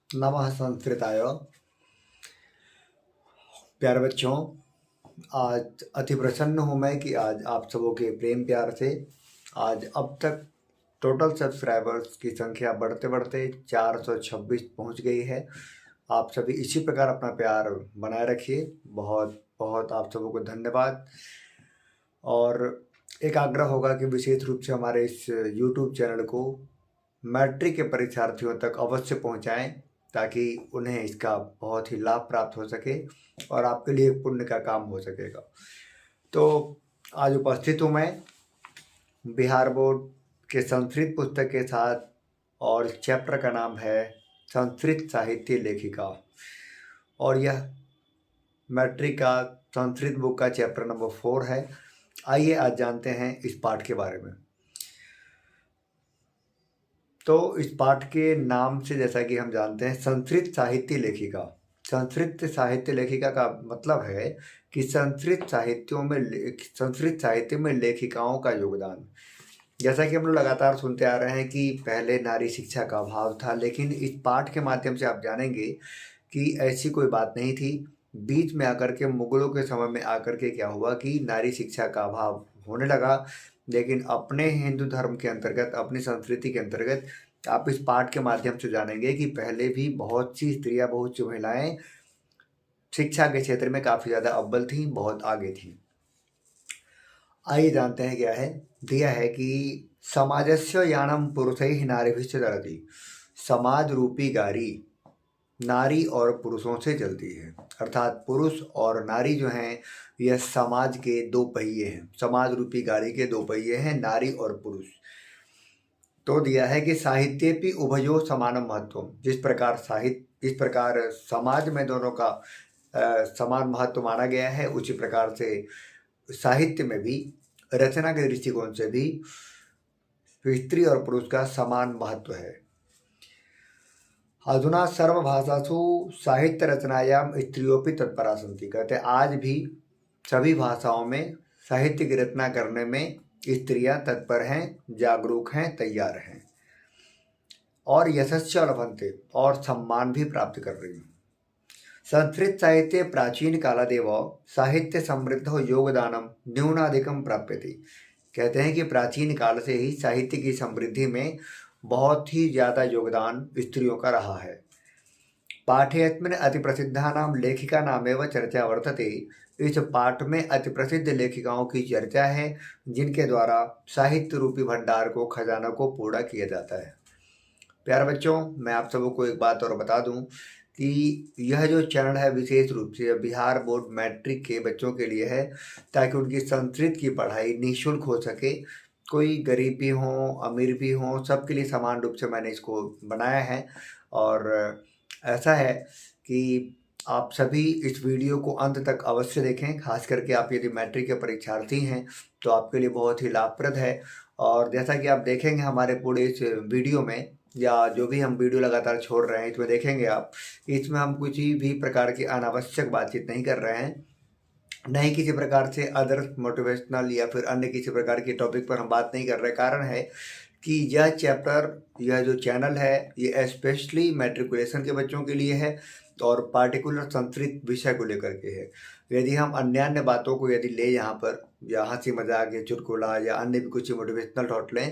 नमः संस्कृताय। प्यारे बच्चों, आज अति प्रसन्न हूँ मैं कि आज आप सबों के प्रेम प्यार से आज अब तक टोटल सब्सक्राइबर्स की संख्या बढ़ते बढ़ते 426 पहुँच गई है। आप सभी इसी प्रकार अपना प्यार बनाए रखिए। बहुत बहुत आप सबों को धन्यवाद। और एक आग्रह होगा कि विशेष रूप से हमारे इस यूट्यूब चैनल को मैट्रिक के परीक्षार्थियों तक अवश्य पहुंचाएं, ताकि उन्हें इसका बहुत ही लाभ प्राप्त हो सके और आपके लिए पुण्य का काम हो सकेगा। तो आज उपस्थित हूँ मैं बिहार बोर्ड के संस्कृत पुस्तक के साथ, और चैप्टर का नाम है संस्कृत साहित्य लेखिका, और यह मैट्रिक का संस्कृत बुक का चैप्टर नंबर 4 है। आइए आज जानते हैं इस पाठ के बारे में। तो इस पाठ के नाम से जैसा कि हम जानते हैं संस्कृत साहित्य लेखिका, संस्कृत साहित्य लेखिका का मतलब है कि संस्कृत साहित्य में लेखिकाओं का योगदान। जैसा कि हम लोग लगातार सुनते आ रहे हैं कि पहले नारी शिक्षा का अभाव था, लेकिन इस पाठ के माध्यम से आप जानेंगे कि ऐसी कोई बात नहीं थी। बीच में आकर के मुगलों के समय में आकर के क्या हुआ कि नारी शिक्षा का अभाव होने लगा, लेकिन अपने हिंदू धर्म के अंतर्गत, अपनी संस्कृति के अंतर्गत आप इस पाठ के माध्यम से जानेंगे कि पहले भी बहुत सी स्त्रियां, बहुत सी महिलाएं शिक्षा के क्षेत्र में काफ़ी ज़्यादा अव्वल थी, बहुत आगे थी। आइए जानते हैं क्या है। दिया है कि समाजस्य यानम पुरुषैः नारीभिश्च तरति, समाज रूपी गाड़ी नारी और पुरुषों से चलती है। अर्थात पुरुष और नारी जो हैं यह समाज के दो पहिए हैं, समाज रूपी गाड़ी के दो पहिए हैं, नारी और पुरुष। तो दिया है कि साहित्येपि उभयो समानम महत्वम, इस प्रकार समाज में दोनों का समान महत्व माना गया है, उसी प्रकार से साहित्य में भी, रचना के दृष्टिकोण से भी स्त्री और पुरुष का समान महत्व है। अधुना सर्वभाषासु साहित्य रचनायाम स्त्रियोपि तत्परा सन्ति। कहते हैं आज भी सभी भाषाओं में साहित्य की रचना करने में स्त्रियां तत्पर हैं, जागरूक हैं, तैयार हैं, और यशस्च लभन्ते, और सम्मान भी प्राप्त कर रही हैं। संस्कृत साहित्य प्राचीन कालादेव साहित्य समृद्ध योगदानम न्यूनाधिकम प्राप्यते। कहते हैं कि प्राचीन काल से ही साहित्य की समृद्धि में बहुत ही ज़्यादा योगदान स्त्रियों का रहा है। पाठेऽस्मिन् अतिप्रसिद्धानां लेखिकानामेव चर्चा वर्तते। इस पाठ में अति प्रसिद्ध लेखिकाओं की चर्चा है, जिनके द्वारा साहित्य रूपी भंडार को, खजाना को पूरा किया जाता है। प्यारे बच्चों, मैं आप सबों को एक बात और बता दूं कि यह जो चरण है विशेष रूप से बिहार बोर्ड मैट्रिक के बच्चों के लिए है, ताकि उनकी संस्कृत की पढ़ाई निःशुल्क हो सके। कोई गरीब भी हो, अमीर भी हो, सबके लिए समान रूप से मैंने इसको बनाया है। और ऐसा है कि आप सभी इस वीडियो को अंत तक अवश्य देखें, खास करके आप यदि मैट्रिक के परीक्षार्थी हैं तो आपके लिए बहुत ही लाभप्रद है। और जैसा कि आप देखेंगे हमारे पूरे इस वीडियो में, या जो भी हम वीडियो लगातार छोड़ रहे हैं इसमें देखेंगे आप, इसमें हम कुछ भी प्रकार की अनावश्यक बातचीत नहीं कर रहे हैं, नहीं किसी प्रकार से अदर मोटिवेशनल या फिर अन्य किसी प्रकार के टॉपिक पर हम बात नहीं कर रहे। कारण है कि यह चैप्टर, यह जो चैनल है, ये स्पेशली मैट्रिकुलेशन के बच्चों के लिए है और पार्टिकुलर संस्कृत विषय को लेकर के है। यदि हम अन्य अन्य बातों को यदि ले यहाँ पर, या हंसी मजाक या चुटकुला या अन्य भी कुछ मोटिवेशनल थॉट लें,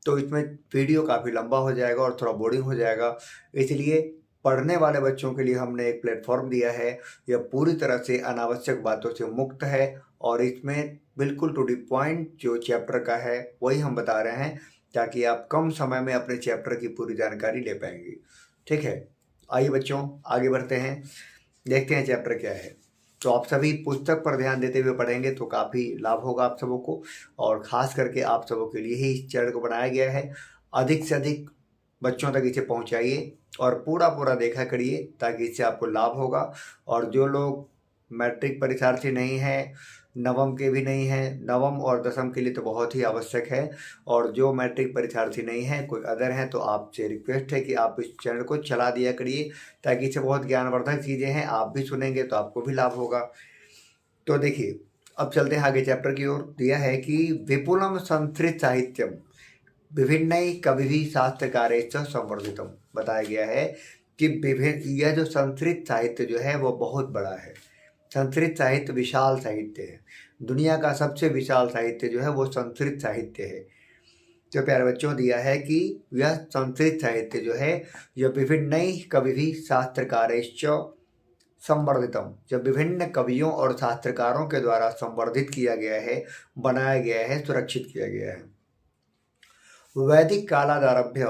तो इसमें वीडियो काफ़ी लंबा हो जाएगा और थोड़ा बोरिंग हो जाएगा। इसलिए पढ़ने वाले बच्चों के लिए हमने एक प्लेटफॉर्म दिया है। यह पूरी तरह से अनावश्यक बातों से मुक्त है, और इसमें बिल्कुल टू दी पॉइंट जो चैप्टर का है वही हम बता रहे हैं, ताकि आप कम समय में अपने चैप्टर की पूरी जानकारी ले पाएंगे। ठीक है, आइए बच्चों आगे बढ़ते हैं, देखते हैं चैप्टर क्या है। तो आप सभी पुस्तक पर ध्यान देते हुए पढ़ेंगे तो काफ़ी लाभ होगा आप सबों को, और ख़ास करके आप सबों के लिए ही इस चैनल को बनाया गया है। अधिक से अधिक बच्चों तक इसे पहुंचाइए और पूरा पूरा देखा करिए, ताकि इससे आपको लाभ होगा। और जो लोग मैट्रिक परीक्षार्थी नहीं हैं, नवम के भी नहीं हैं, नवम और दसम के लिए तो बहुत ही आवश्यक है, और जो मैट्रिक परीक्षार्थी नहीं हैं, कोई अदर हैं, तो आपसे रिक्वेस्ट है कि आप इस चैनल को चला दिया करिए, ताकि इससे बहुत ज्ञानवर्धक चीज़ें हैं, आप भी सुनेंगे तो आपको भी लाभ होगा। तो देखिए, अब चलते हैं आगे चैप्टर की ओर। दिया है कि विपुलम संस्कृत साहित्यम विभिन्न कवि शास्त्रकारेश्च संवर्धितम। बताया गया है कि विभिन्न यह जो संस्कृत साहित्य जो है वो बहुत बड़ा है। संस्कृत साहित्य विशाल साहित्य है। दुनिया का सबसे विशाल साहित्य जो है वो संस्कृत साहित्य है। तो प्यारे बच्चों दिया है कि यह संस्कृत साहित्य जो है यह विभिन्न कवि शास्त्रकारैश्च संवर्धितम, जब विभिन्न कवियों और शास्त्रकारों के द्वारा संवर्धित किया गया है, बनाया गया है, सुरक्षित किया गया है। वैदिक कालादारभ्य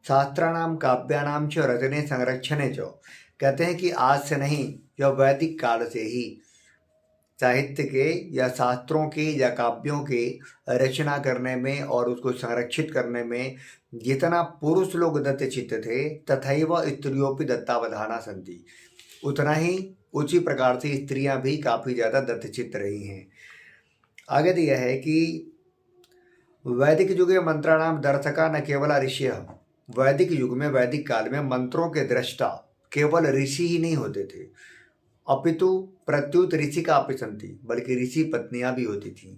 शास्त्राणाम काव्यानाम च रचने संरक्षणे च, कहते हैं कि आज से नहीं, यह वैदिक काल से ही साहित्य के या शास्त्रों के या काव्यों के रचना करने में और उसको संरक्षित करने में जितना पुरुष लोग दत्तचित्त थे तथैव स्त्रियोपि दत्तावधाना सन्ति, उतना ही उसी प्रकार से स्त्रियां भी काफ़ी ज़्यादा दत्तचित्त रही हैं। आगे दिया है कि वैदिक युगे मंत्राणाम दर्शका न केवल ऋषियः, वैदिक युग में वैदिक काल में मंत्रों के दृष्टा केवल ऋषि ही नहीं होते थे, अपितु प्रत्युत ऋषि का सन्ति, बल्कि ऋषि पत्नियां भी होती थीं।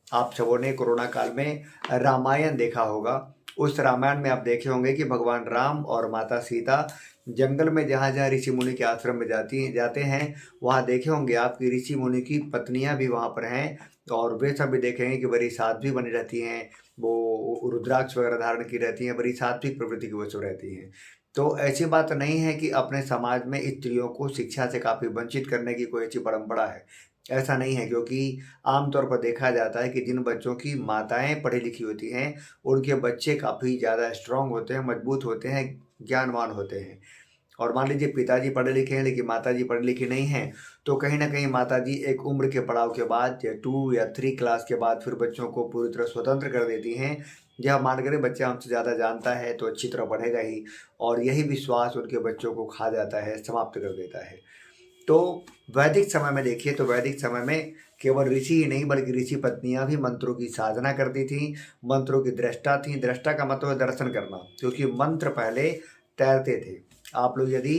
आप सबों ने कोरोना काल में रामायण देखा होगा। उस रामायण में आप देखे होंगे कि भगवान राम और माता सीता जंगल में जहाँ जहाँ ऋषि मुनि के आश्रम में जाते हैं, वहाँ देखे होंगे आप कि ऋषि मुनि की पत्नियां भी वहाँ पर हैं, और वे सब भी देखेंगे कि बड़ी साध्वी बनी रहती हैं, वो रुद्राक्ष वगैरह धारण की रहती हैं, बड़ी सात्विक प्रवृत्ति की वस्तु रहती हैं। तो ऐसी बात नहीं है कि अपने समाज में स्त्रियों को शिक्षा से काफ़ी वंचित करने की कोई ऐसी परंपरा है, ऐसा नहीं है। क्योंकि आमतौर पर देखा जाता है कि जिन बच्चों की माताएं पढ़ी लिखी होती हैं उनके बच्चे काफ़ी ज़्यादा स्ट्रांग होते हैं, मजबूत होते हैं, ज्ञानवान होते हैं। और मान लीजिए पिताजी पढ़े लिखे हैं लेकिन माताजी पढ़ी लिखी नहीं हैं, तो कहीं ना कहीं माताजी एक उम्र के पड़ाव के बाद या 2 या 3 क्लास के बाद फिर बच्चों को पूरी तरह स्वतंत्र कर देती हैं। यह मान करें बच्चा हमसे ज़्यादा जानता है तो अच्छी तरह पढ़ेगा ही, और यही विश्वास उनके बच्चों को खा जाता है, समाप्त कर देता है। तो वैदिक समय में देखिए तो वैदिक समय में केवल ऋषि ही नहीं बल्कि ऋषि पत्नियां भी मंत्रों की साधना करती थीं, मंत्रों की दृष्टा थीं। दृष्टा का मतलब है दर्शन करना, क्योंकि मंत्र पहले तैरते थे। आप लोग यदि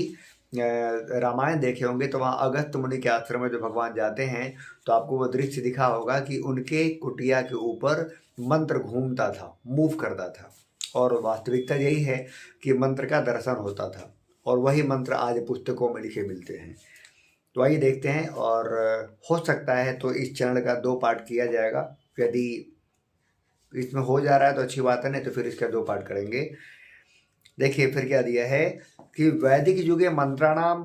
रामायण देखे होंगे तो वहाँ अगस्त्य मुनि के आश्रम में जो भगवान जाते हैं तो आपको वो दृश्य दिखा होगा कि उनके कुटिया के ऊपर मंत्र घूमता था, मूव करता था, और वास्तविकता यही है कि मंत्र का दर्शन होता था, और वही मंत्र आज पुस्तकों में लिखे मिलते हैं। तो आइए देखते हैं, और हो सकता है तो इस चैनल का 2 पार्ट किया जाएगा। यदि इसमें हो जा रहा है तो अच्छी बात है, नहीं तो फिर इसका 2 पार्ट करेंगे। देखिए फिर क्या दिया है कि वैदिक युगे मंत्राणाम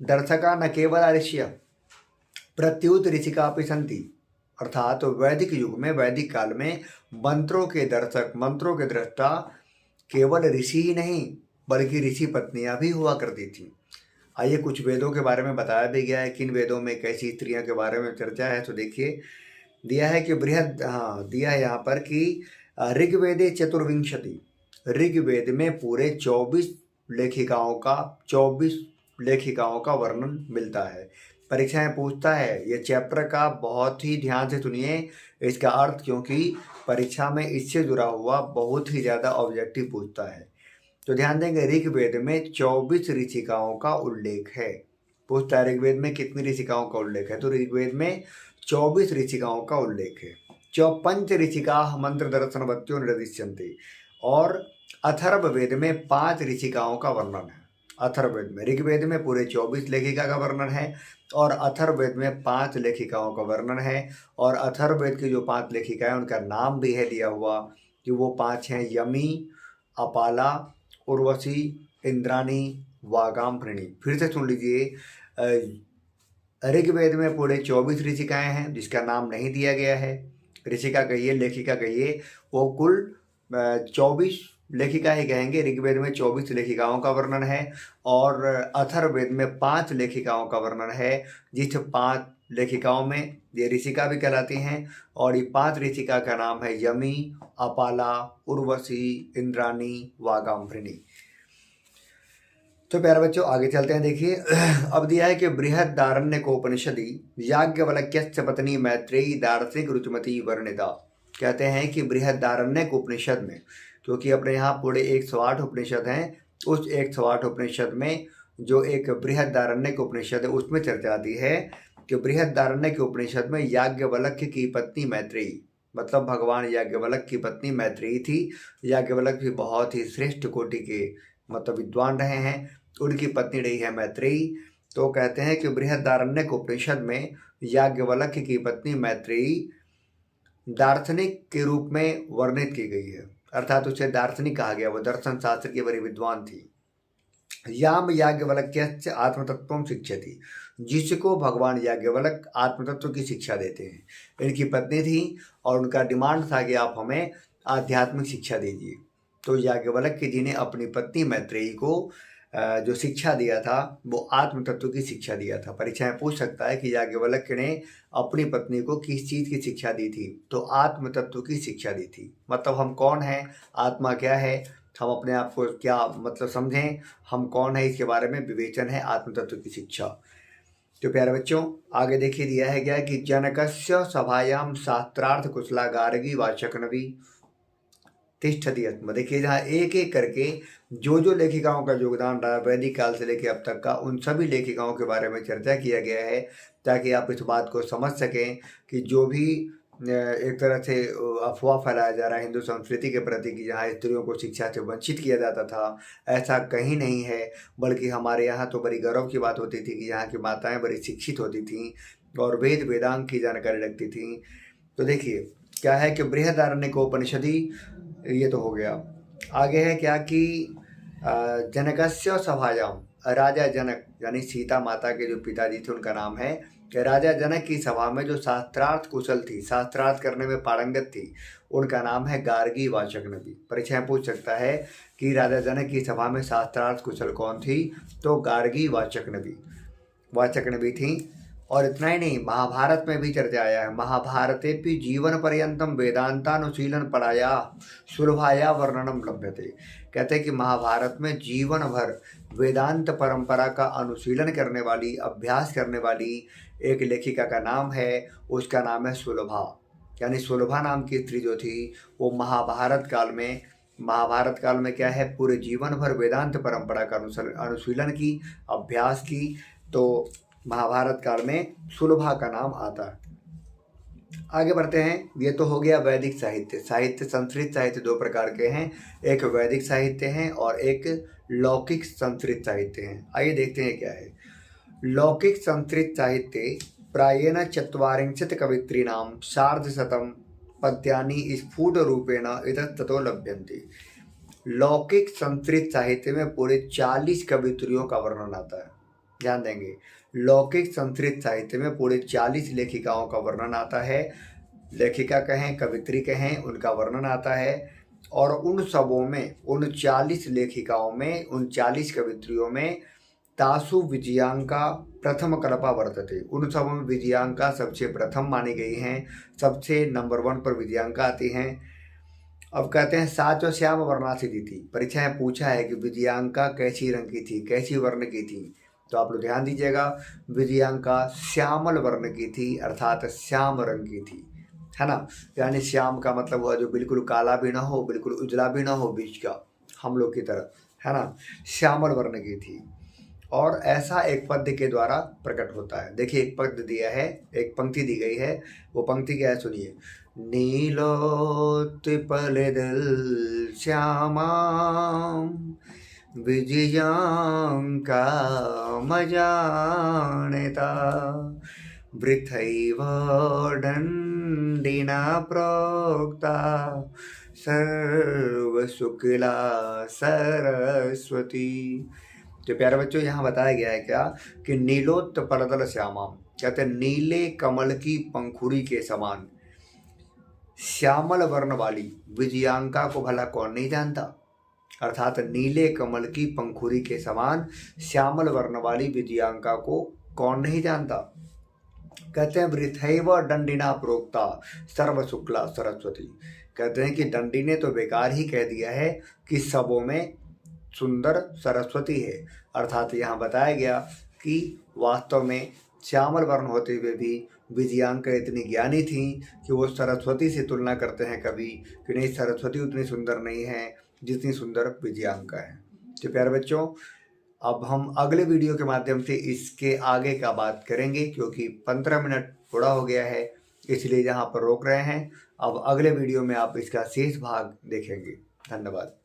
दर्शका न केवल ऋषिय प्रत्युत ऋषिकापि सन्ति, अर्थात तो वैदिक युग में वैदिक काल में मंत्रों के दर्शक, मंत्रों के दृष्टा केवल ऋषि ही नहीं बल्कि ऋषि पत्नियां भी हुआ करती थीं। आइए कुछ वेदों के बारे में बताया भी गया है, किन वेदों में कैसी स्त्रियों के बारे में चर्चा है। तो देखिए दिया है कि दिया है यहाँ पर कि ऋग्वेदे चतुर्विंशति, ऋग्वेद में पूरे 24 लेखिकाओं का वर्णन मिलता है। परीक्षाएं पूछता है, ये चैप्टर का बहुत ही ध्यान से सुनिए इसका अर्थ, क्योंकि परीक्षा में इससे जुड़ा हुआ बहुत ही ज़्यादा ऑब्जेक्टिव पूछता है। तो ध्यान देंगे ऋग्वेद में 24 ऋषिकाओं का उल्लेख है। पूछता है ऋग्वेद में कितनी ऋषिकाओं का उल्लेख है, तो ऋग्वेद में 24 ऋषिकाओं का उल्लेख है। 54 ऋषिका मंत्र दर्शनवत्यो निर्दिश्यन्ते, और अथर्ववेद में 5 ऋषिकाओं का वर्णन है। अथर्ववेद में, ऋग्वेद में पूरे 24 लेखिका का वर्णन है और अथर्ववेद में 5 लेखिकाओं का वर्णन है। और अथर्ववेद की जो 5 लेखिकाएं उनका नाम भी है दिया हुआ कि वो 5 हैं यमी, अपाला, उर्वशी, इंद्राणी, वागाम्भृणी। फिर से सुन लीजिए, ऋग्वेद में पूरे 24 ऋषिकाएं हैं जिसका नाम नहीं दिया गया है। ऋषिका कहिए, लेखिका कहिए, वो कुल 24 लेखिका ही कहेंगे। ऋग्वेद में 24 लेखिकाओं का वर्णन है और अथर्ववेद में 5 लेखिकाओं का वर्णन है, जिस 5 लेखिकाओं में ये ऋषिका भी कहलाती हैं। और ये 5 ऋषिका का नाम है यमी, अपाला, उर्वशी, इंद्राणी, वागाम्भृणी। तो प्यारे बच्चों आगे चलते हैं। देखिए अब दिया है कि बृहदारण्यकोपनिषदि याज्ञवल्क्यस्य पत्नी मैत्रेयी दार्शनिक रुचिमती वर्णिता। कहते हैं कि बृहदारण्यक उपनिषद में, क्योंकि अपने यहाँ पूरे 108 उपनिषद हैं, उस 108 उपनिषद में जो एक बृहदारण्यक उपनिषद है उसमें चर्चा आती है कि बृहदारण्यक उपनिषद में याज्ञवल्क्य की पत्नी मैत्रेयी, मतलब भगवान याज्ञवल्क्य की पत्नी मैत्रेयी थी। याज्ञवल्क्य भी बहुत ही श्रेष्ठ कोटि के मतलब विद्वान रहे हैं। उनकी पत्नी रही है मैत्रेयी। तो कहते हैं कि बृहदारण्यक उपनिषद में याज्ञवल्क्य की पत्नी मैत्रेयी दार्शनिक के रूप में वर्णित की गई है, अर्थात उसे दार्शनिक कहा गया। वो दर्शन शास्त्र की बड़ी विद्वान थी। याम याज्ञवल्क्य आत्मतत्व शिक्षति, जिसको भगवान याज्ञवल्क्य आत्मतत्व की शिक्षा देते हैं। इनकी पत्नी थी और उनका डिमांड था कि आप हमें आध्यात्मिक शिक्षा दीजिए। तो याज्ञवल्क्य जी ने अपनी पत्नी मैत्रेयी को जो शिक्षा दिया था वो आत्म तत्व की शिक्षा दिया था। परीक्षा में पूछ सकता है कि याज्ञवल्क्य ने अपनी पत्नी को किस चीज़ की शिक्षा दी थी, तो आत्म तत्व की शिक्षा दी थी। मतलब हम कौन हैं, आत्मा क्या है, हम अपने आप को क्या मतलब समझें, हम कौन है, इसके बारे में विवेचन है आत्म तत्व की शिक्षा। तो प्यारे बच्चों आगे देखिए दिया है क्या कि जनकस्य सभायाम शास्त्रार्थ कुशला गार्गी वाचकनवी तिष्ठति आत्मा। देखिए जहाँ एक एक करके जो लेखिकाओं का योगदान रहा वैदिक काल से लेकर अब तक का, उन सभी लेखिकाओं के बारे में चर्चा किया गया है, ताकि आप इस बात को समझ सकें कि जो भी एक तरह से अफवाह फैलाया जा रहा है हिंदू संस्कृति के प्रति कि जहाँ स्त्रियों को शिक्षा से वंचित किया जाता था, ऐसा कहीं नहीं है। बल्कि हमारे यहाँ तो बड़ी गर्व की बात होती थी कि यहाँ की माताएं बड़ी शिक्षित होती थीं और वेद वेदांग की जानकारी रखती थीं। तो देखिए क्या है कि बृहदारण्यकोपनिषदि ये तो हो गया। आगे है क्या कि जनकस्य सभायाम, राजा जनक यानी सीता माता के जो पिताजी थे उनका नाम है कि राजा जनक की सभा में जो शास्त्रार्थ कुशल थी, शास्त्रार्थ करने में पारंगत थी, उनका नाम है गार्गी वाचकनवी। परीक्षा में पूछ सकता है कि राजा जनक की सभा में शास्त्रार्थ कुशल कौन थी, तो गार्गी वाचकनवी थी। और इतना ही नहीं, महाभारत में भी चर्चा आया है। महाभारते भी जीवन पर्यंतम वेदांतानुशीलन पढ़ाया सुलभाया वर्णनम लभ्यते। कहते हैं कि महाभारत में जीवन भर वेदांत परंपरा का अनुशीलन करने वाली, अभ्यास करने वाली एक लेखिका का नाम है, उसका नाम है सुलभा। यानी सुलभा नाम की स्त्री जो थी वो महाभारत काल में क्या है, पूरे जीवन भर वेदांत परंपरा का अनुशीलन की, अभ्यास की। तो महाभारत काल में सुलभा का नाम आता है। आगे बढ़ते हैं। ये तो हो गया वैदिक साहित्य। संस्कृत साहित्य दो प्रकार के हैं, एक वैदिक साहित्य है और एक लौकिक संस्कृत साहित्य है। आइए देखते हैं क्या है। लौकिक संस्कृत साहित्य प्रायेण ४४ कवित्रीणां सार्धशतं पद्यानि स्फुट रूपेण इतस्ततो लभ्यन्ते। लौकिक संस्कृत साहित्य में पूरे 40 कवित्रियों का वर्णन आता है। ध्यान देंगे, लौकिक संस्कृत साहित्य में पूरे 40 लेखिकाओं का वर्णन आता है। लेखिका कहें, कवित्री कहें, उनका वर्णन आता है। और उन सबों में, उन 40 लेखिकाओं में, उन 40 कवित्रियों में तासु विजयांका प्रथम कल्पा वर्तते। उन सबों में विजयांका सबसे प्रथम मानी गई हैं, सबसे नंबर 1 पर विजयांका आती हैं। अब कहते हैं साच श्याम वर्णासी थी। परीक्षा में पूछा है कि विजयांका कैसी रंग की थी, कैसी वर्ण की थी, तो आप लोग ध्यान दीजिएगा, विजयांका श्यामल वर्ण की थी, अर्थात श्याम रंग की थी, है ना। यानी श्याम का मतलब हुआ जो बिल्कुल काला भी ना हो, बिल्कुल उजला भी ना हो, बीच का, हम लोग की तरह, है ना, श्यामल वर्ण की थी। और ऐसा एक पद्य के द्वारा प्रकट होता है। देखिए एक पद्य दिया है, एक पंक्ति दी गई है, वो पंक्ति क्या है सुनिए। नीलोत्पलदल श्यामां विजयांका मजानता वृथैव दण्डिना प्रोक्ता सर्वशुक्ला सरस्वती। तो प्यारे बच्चों यहाँ बताया गया है क्या कि नीलोत्पलदल श्यामा, कहते नीले कमल की पंखुड़ी के समान श्यामल वर्ण वाली विजयांका को भला कौन नहीं जानता। अर्थात नीले कमल की पंखुड़ी के समान श्यामल वर्ण वाली विजयांका को कौन नहीं जानता। कहते हैं वृथैव दंडिना प्रोक्ता सर्व शुक्ला सरस्वती। कहते हैं कि दंडी ने तो बेकार ही कह दिया है कि सबों में सुंदर सरस्वती है। अर्थात यहाँ बताया गया कि वास्तव में श्यामल वर्ण होते हुए भी विजयांका इतनी ज्ञानी थी कि वो सरस्वती से तुलना करते हैं कभी कि नहीं, सरस्वती उतनी सुंदर नहीं है जितनी सुंदर विजयांका है। तो प्यारे बच्चों अब हम अगले वीडियो के माध्यम से इसके आगे का बात करेंगे, क्योंकि 15 मिनट थोड़ा हो गया है, इसलिए यहाँ पर रोक रहे हैं। अब अगले वीडियो में आप इसका शेष भाग देखेंगे। धन्यवाद।